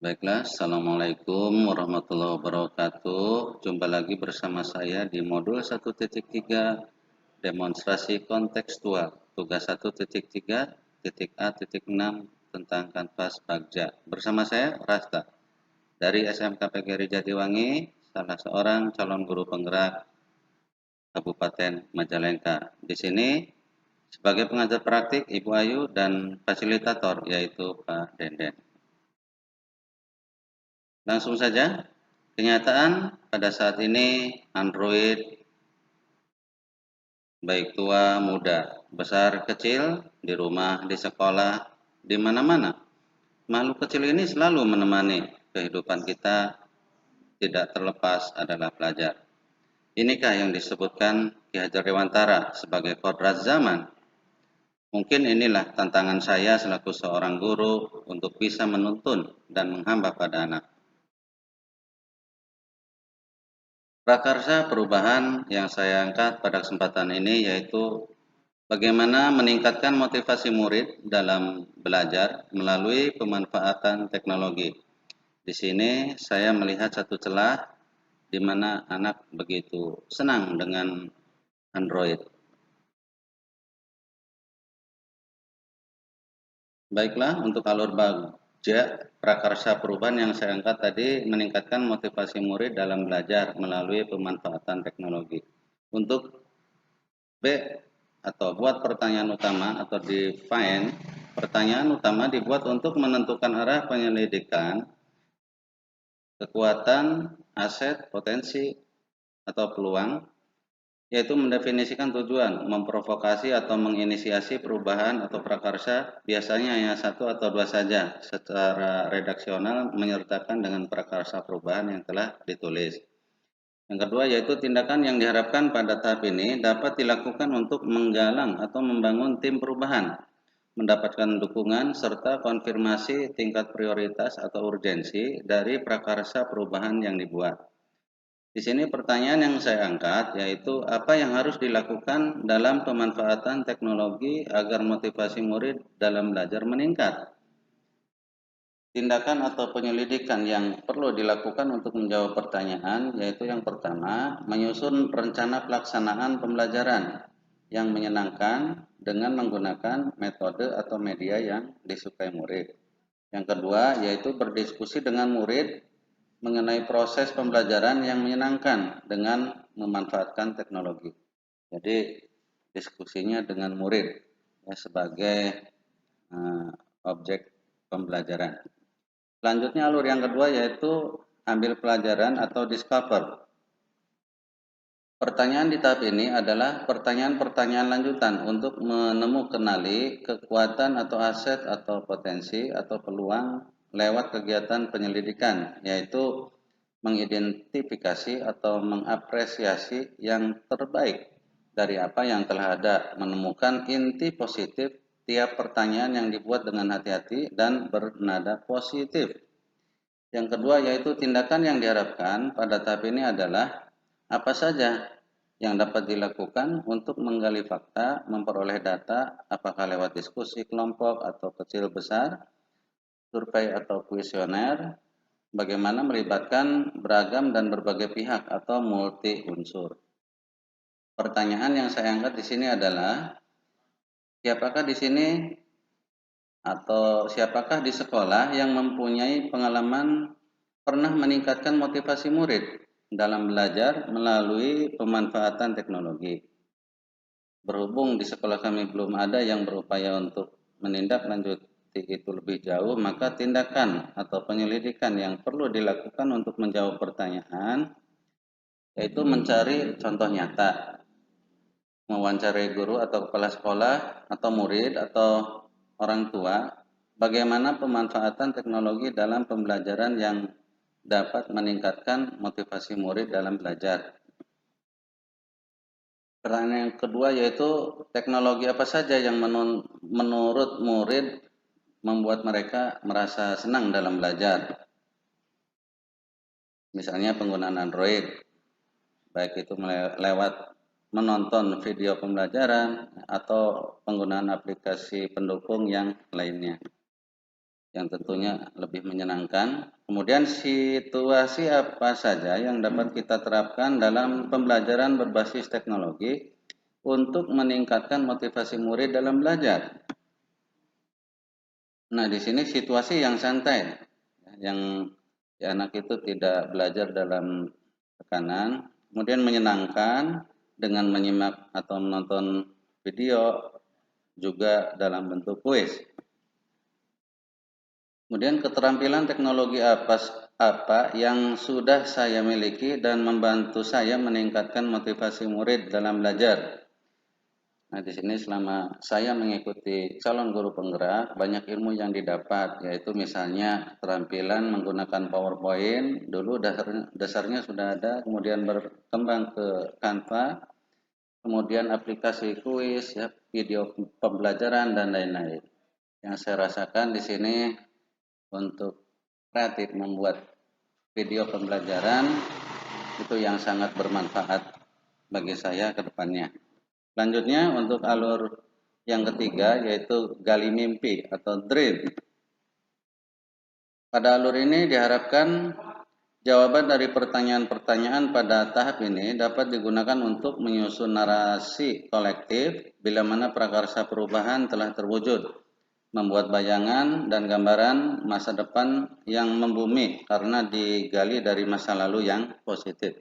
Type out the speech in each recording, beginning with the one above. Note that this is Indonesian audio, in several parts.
Baiklah, Assalamualaikum warahmatullahi wabarakatuh. Jumpa lagi bersama saya di modul 1.3 demonstrasi kontekstual. Tugas 1.3.A.6 tentang kanvas bagja. Bersama saya, Rasta, dari SMK PGRI Jatiwangi, salah seorang calon guru penggerak Kabupaten Majalengka. Di sini, sebagai pengajar praktik, Ibu Ayu, dan fasilitator, yaitu Pak Denden. Langsung saja, kenyataan pada saat ini Android baik tua, muda, besar, kecil, di rumah, di sekolah, di mana-mana. Makhluk kecil ini selalu menemani kehidupan kita, tidak terlepas adalah pelajar. Inikah yang disebutkan Ki Hajar Dewantara sebagai kodrat zaman? Mungkin inilah tantangan saya selaku seorang guru untuk bisa menuntun dan menghamba pada anak. Prakarsa perubahan yang saya angkat pada kesempatan ini yaitu bagaimana meningkatkan motivasi murid dalam belajar melalui pemanfaatan teknologi. Di sini saya melihat satu celah di mana anak begitu senang dengan Android. Baiklah, untuk alur bagja prakarsa perubahan yang saya angkat tadi meningkatkan motivasi murid dalam belajar melalui pemanfaatan teknologi. Untuk B atau buat pertanyaan utama atau define, pertanyaan utama dibuat untuk menentukan arah penyelidikan, kekuatan, aset, potensi, atau peluang, yaitu mendefinisikan tujuan, memprovokasi atau menginisiasi perubahan atau prakarsa, biasanya hanya satu atau dua saja, secara redaksional menyertakan dengan prakarsa perubahan yang telah ditulis. Yang kedua yaitu tindakan yang diharapkan pada tahap ini dapat dilakukan untuk menggalang atau membangun tim perubahan, mendapatkan dukungan serta konfirmasi tingkat prioritas atau urgensi dari prakarsa perubahan yang dibuat. Di sini pertanyaan yang saya angkat yaitu apa yang harus dilakukan dalam pemanfaatan teknologi agar motivasi murid dalam belajar meningkat. Tindakan atau penyelidikan yang perlu dilakukan untuk menjawab pertanyaan yaitu yang pertama, menyusun rencana pelaksanaan pembelajaran yang menyenangkan dengan menggunakan metode atau media yang disukai murid. Yang kedua, yaitu berdiskusi dengan murid mengenai proses pembelajaran yang menyenangkan dengan memanfaatkan teknologi. Jadi, diskusinya dengan murid ya, sebagai objek pembelajaran. Selanjutnya alur yang kedua yaitu ambil pelajaran atau discover. Pertanyaan di tahap ini adalah pertanyaan-pertanyaan lanjutan untuk menemukanali kekuatan atau aset atau potensi atau peluang lewat kegiatan penyelidikan, yaitu mengidentifikasi atau mengapresiasi yang terbaik dari apa yang telah ada, menemukan inti positif tiap pertanyaan yang dibuat dengan hati-hati dan bernada positif. Yang kedua yaitu tindakan yang diharapkan pada tahap ini adalah apa saja yang dapat dilakukan untuk menggali fakta, memperoleh data, apakah lewat diskusi kelompok atau kecil besar, survei atau kuesioner, bagaimana melibatkan beragam dan berbagai pihak atau multi unsur. Pertanyaan yang saya angkat di sini adalah siapakah di sini atau siapakah di sekolah yang mempunyai pengalaman pernah meningkatkan motivasi murid dalam belajar melalui pemanfaatan teknologi. Berhubung di sekolah kami belum ada yang berupaya untuk menindaklanjuti itu lebih jauh, maka tindakan atau penyelidikan yang perlu dilakukan untuk menjawab pertanyaan yaitu mencari contoh nyata, mewawancarai guru atau kepala sekolah atau murid atau orang tua, bagaimana pemanfaatan teknologi dalam pembelajaran yang dapat meningkatkan motivasi murid dalam belajar. Pertanyaan yang kedua yaitu teknologi apa saja yang menurut murid membuat mereka merasa senang dalam belajar. Misalnya penggunaan Android, baik itu lewat menonton video pembelajaran atau penggunaan aplikasi pendukung yang lainnya. yang tentunya lebih menyenangkan. Kemudian situasi apa saja yang dapat kita terapkan dalam pembelajaran berbasis teknologi untuk meningkatkan motivasi murid dalam belajar. Nah, di sini situasi yang santai, yang anak itu tidak belajar dalam tekanan, kemudian menyenangkan dengan menyimak atau menonton video juga dalam bentuk kuis. Kemudian keterampilan teknologi apa yang sudah saya miliki dan membantu saya meningkatkan motivasi murid dalam belajar. Nah, di sini selama saya mengikuti calon guru penggerak, banyak ilmu yang didapat, yaitu misalnya keterampilan menggunakan PowerPoint, dulu dasarnya sudah ada, kemudian berkembang ke Canva, kemudian aplikasi kuis, ya, video pembelajaran dan lain-lain. Yang saya rasakan di sini untuk kreatif membuat video pembelajaran itu yang sangat bermanfaat bagi saya ke depannya. Selanjutnya untuk alur yang ketiga yaitu gali mimpi atau dream. Pada alur ini diharapkan jawaban dari pertanyaan-pertanyaan pada tahap ini dapat digunakan untuk menyusun narasi kolektif bila mana prakarsa perubahan telah terwujud, membuat bayangan dan gambaran masa depan yang membumi karena digali dari masa lalu yang positif.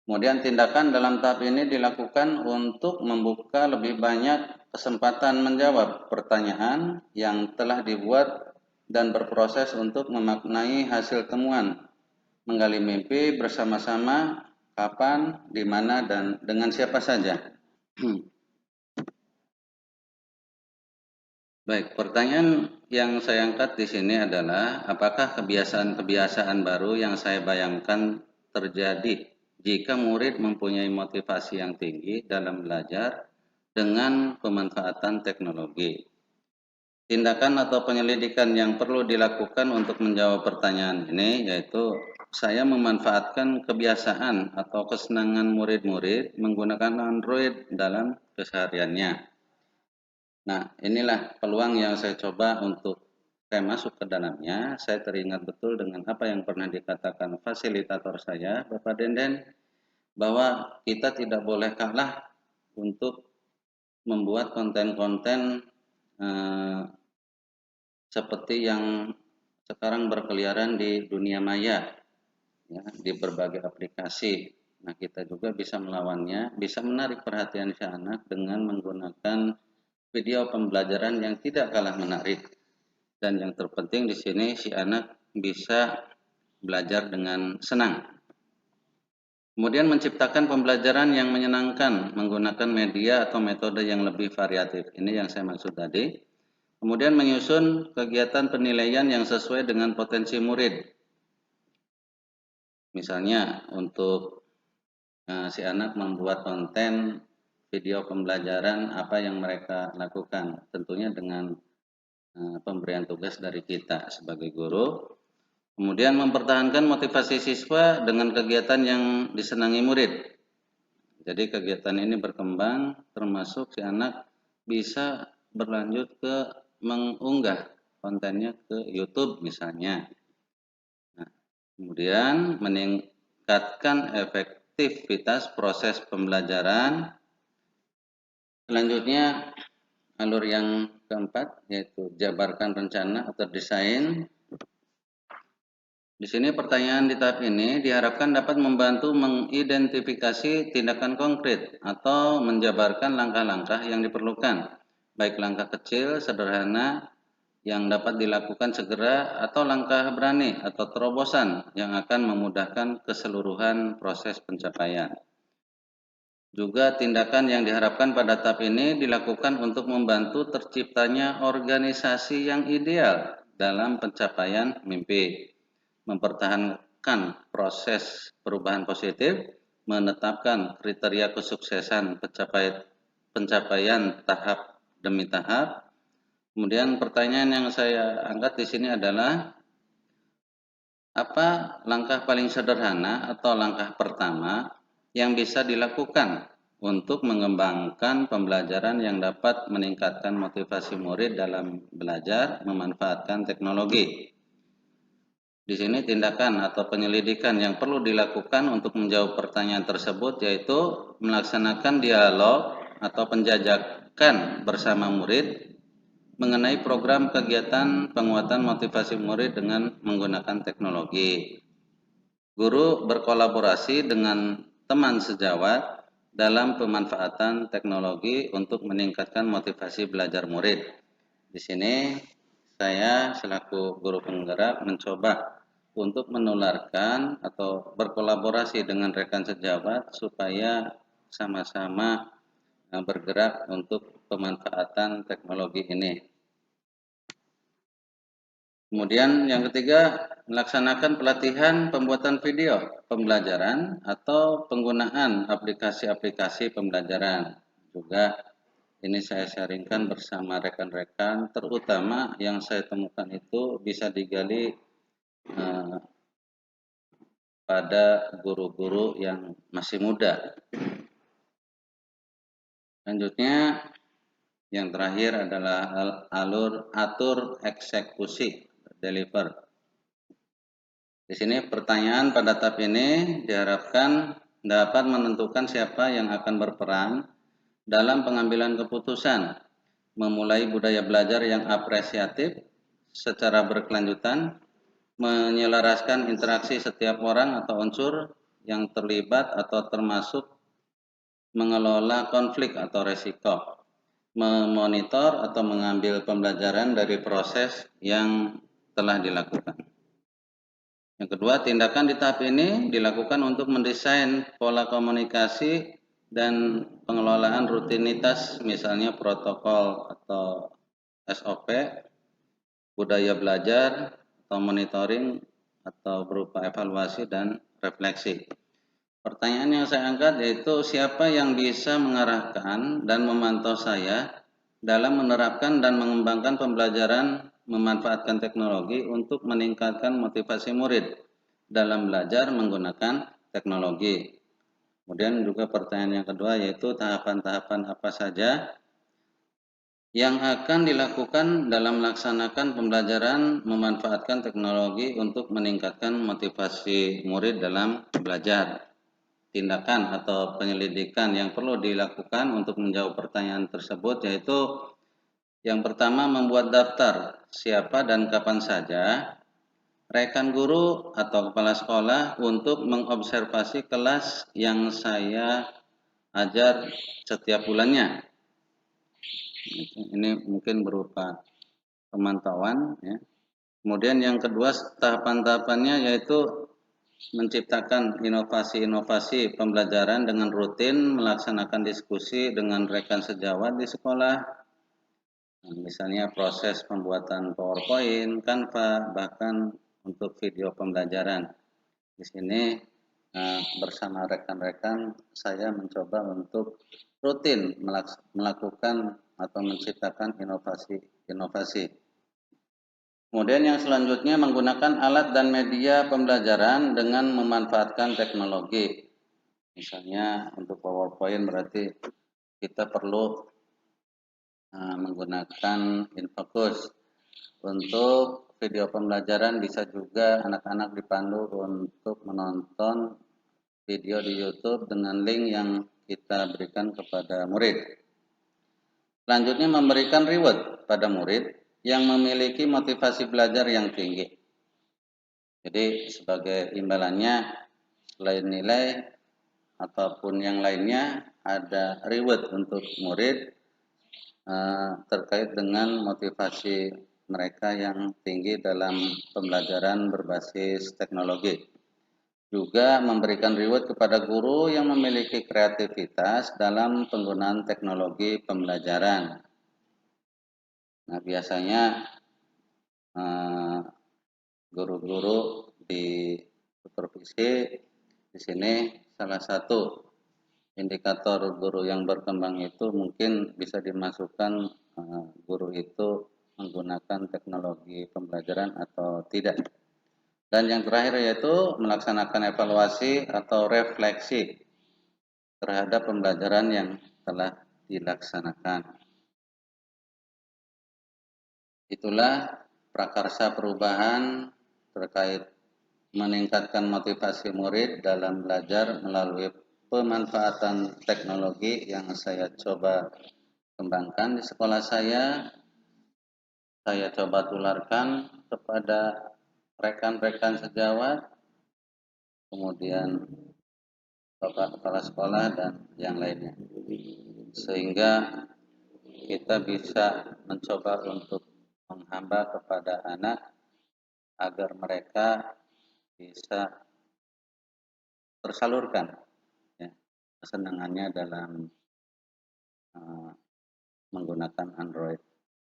Kemudian tindakan dalam tahap ini dilakukan untuk membuka lebih banyak kesempatan menjawab pertanyaan yang telah dibuat dan berproses untuk memaknai hasil temuan, menggali mimpi bersama-sama, kapan, di mana, dan dengan siapa saja. Baik, pertanyaan yang saya angkat di sini adalah apakah kebiasaan-kebiasaan baru yang saya bayangkan terjadi jika murid mempunyai motivasi yang tinggi dalam belajar dengan pemanfaatan teknologi. Tindakan atau penyelidikan yang perlu dilakukan untuk menjawab pertanyaan ini yaitu saya memanfaatkan kebiasaan atau kesenangan murid-murid menggunakan Android dalam kesehariannya. Nah, inilah peluang yang saya coba untuk saya masuk ke dalamnya. Saya teringat betul dengan apa yang pernah dikatakan fasilitator saya, Bapak Denden, bahwa kita tidak boleh kalah untuk membuat konten-konten seperti yang sekarang berkeliaran di dunia maya, ya, di berbagai aplikasi. Nah, kita juga bisa melawannya, bisa menarik perhatian si anak dengan menggunakan video pembelajaran yang tidak kalah menarik. Dan yang terpenting di sini si anak bisa belajar dengan senang. Kemudian menciptakan pembelajaran yang menyenangkan menggunakan media atau metode yang lebih variatif. Ini yang saya maksud tadi. Kemudian menyusun kegiatan penilaian yang sesuai dengan potensi murid. Misalnya untuk si anak membuat konten video pembelajaran apa yang mereka lakukan, tentunya dengan pemberian tugas dari kita sebagai guru. Kemudian mempertahankan motivasi siswa dengan kegiatan yang disenangi murid. Jadi kegiatan ini berkembang termasuk si anak bisa berlanjut ke mengunggah kontennya ke YouTube misalnya. Nah, kemudian meningkatkan efektivitas proses pembelajaran. Selanjutnya alur yang keempat yaitu jabarkan rencana atau desain. Di sini pertanyaan di tahap ini diharapkan dapat membantu mengidentifikasi tindakan konkret atau menjabarkan langkah-langkah yang diperlukan, baik langkah kecil, sederhana, yang dapat dilakukan segera atau langkah berani atau terobosan yang akan memudahkan keseluruhan proses pencapaian. Juga tindakan yang diharapkan pada tahap ini dilakukan untuk membantu terciptanya organisasi yang ideal dalam pencapaian mimpi, mempertahankan proses perubahan positif, menetapkan kriteria kesuksesan pencapaian tahap demi tahap. Kemudian pertanyaan yang saya angkat di sini adalah apa langkah paling sederhana atau langkah pertama yang bisa dilakukan untuk mengembangkan pembelajaran yang dapat meningkatkan motivasi murid dalam belajar memanfaatkan teknologi. Di sini tindakan atau penyelidikan yang perlu dilakukan untuk menjawab pertanyaan tersebut yaitu melaksanakan dialog atau penjajakan bersama murid mengenai program kegiatan penguatan motivasi murid dengan menggunakan teknologi. Guru berkolaborasi dengan teman sejawat dalam pemanfaatan teknologi untuk meningkatkan motivasi belajar murid. Di sini saya selaku guru penggerak mencoba untuk menularkan atau berkolaborasi dengan rekan sejawat supaya sama-sama bergerak untuk pemanfaatan teknologi ini. Kemudian yang ketiga, melaksanakan pelatihan pembuatan video pembelajaran atau penggunaan aplikasi-aplikasi pembelajaran. Juga ini saya sharingkan bersama rekan-rekan, terutama yang saya temukan itu bisa digali pada guru-guru yang masih muda. Selanjutnya, yang terakhir adalah atur eksekusi deliver. Di sini pertanyaan pada tahap ini diharapkan dapat menentukan siapa yang akan berperan dalam pengambilan keputusan, memulai budaya belajar yang apresiatif secara berkelanjutan, menyelaraskan interaksi setiap orang atau unsur yang terlibat atau termasuk mengelola konflik atau resiko, memonitor atau mengambil pembelajaran dari proses yang telah dilakukan. Yang kedua, tindakan di tahap ini dilakukan untuk mendesain pola komunikasi dan pengelolaan rutinitas, misalnya protokol atau SOP, budaya belajar, atau monitoring, atau berupa evaluasi dan refleksi. Pertanyaan yang saya angkat yaitu siapa yang bisa mengarahkan dan memantau saya dalam menerapkan dan mengembangkan pembelajaran memanfaatkan teknologi untuk meningkatkan motivasi murid dalam belajar menggunakan teknologi. Kemudian juga pertanyaan yang kedua yaitu tahapan-tahapan apa saja yang akan dilakukan dalam melaksanakan pembelajaran memanfaatkan teknologi untuk meningkatkan motivasi murid dalam belajar. Tindakan atau penyelidikan yang perlu dilakukan untuk menjawab pertanyaan tersebut yaitu yang pertama, membuat daftar siapa dan kapan saja rekan guru atau kepala sekolah untuk mengobservasi kelas yang saya ajar setiap bulannya. Ini mungkin berupa pemantauan ya. Kemudian yang kedua, tahapan-tahapannya yaitu menciptakan inovasi-inovasi pembelajaran dengan rutin melaksanakan diskusi dengan rekan sejawat di sekolah. Misalnya proses pembuatan PowerPoint, Canva, bahkan untuk video pembelajaran. Di sini bersama rekan-rekan saya mencoba untuk rutin melakukan atau menciptakan inovasi-inovasi. Kemudian yang selanjutnya menggunakan alat dan media pembelajaran dengan memanfaatkan teknologi. Misalnya untuk PowerPoint berarti kita perlu menggunakan Infocus. Untuk video pembelajaran bisa juga anak-anak dipandu untuk menonton video di YouTube dengan link yang kita berikan kepada murid. Selanjutnya memberikan reward pada murid yang memiliki motivasi belajar yang tinggi. Jadi sebagai imbalannya selain nilai ataupun yang lainnya ada reward untuk murid terkait dengan motivasi mereka yang tinggi dalam pembelajaran berbasis teknologi. Juga memberikan reward kepada guru yang memiliki kreativitas dalam penggunaan teknologi pembelajaran. Nah, biasanya guru-guru di supervisi di sini salah satu indikator guru yang berkembang itu mungkin bisa dimasukkan guru itu menggunakan teknologi pembelajaran atau tidak. Dan yang terakhir yaitu melaksanakan evaluasi atau refleksi terhadap pembelajaran yang telah dilaksanakan. Itulah prakarsa perubahan terkait meningkatkan motivasi murid dalam belajar melalui pemanfaatan teknologi yang saya coba kembangkan di sekolah saya coba tularkan kepada rekan-rekan sejawat, kemudian bapak kepala sekolah dan yang lainnya. Sehingga kita bisa mencoba untuk menghamba kepada anak agar mereka bisa tersalurkan ya, kesenangannya dalam menggunakan Android.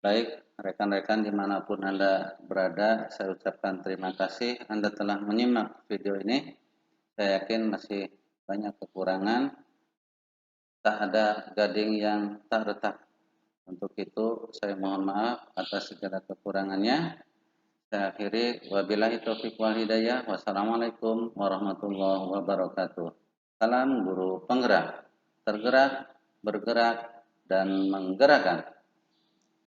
Baik, rekan-rekan dimanapun Anda berada, saya ucapkan terima kasih Anda telah menyimak video ini. Saya yakin masih banyak kekurangan, tak ada gading yang tak retak. Untuk itu, saya mohon maaf atas segala kekurangannya. Saya akhiri, wabillahi taufiq wal hidayah. Wassalamualaikum warahmatullahi wabarakatuh. Salam guru penggerak, tergerak, bergerak, dan menggerakkan.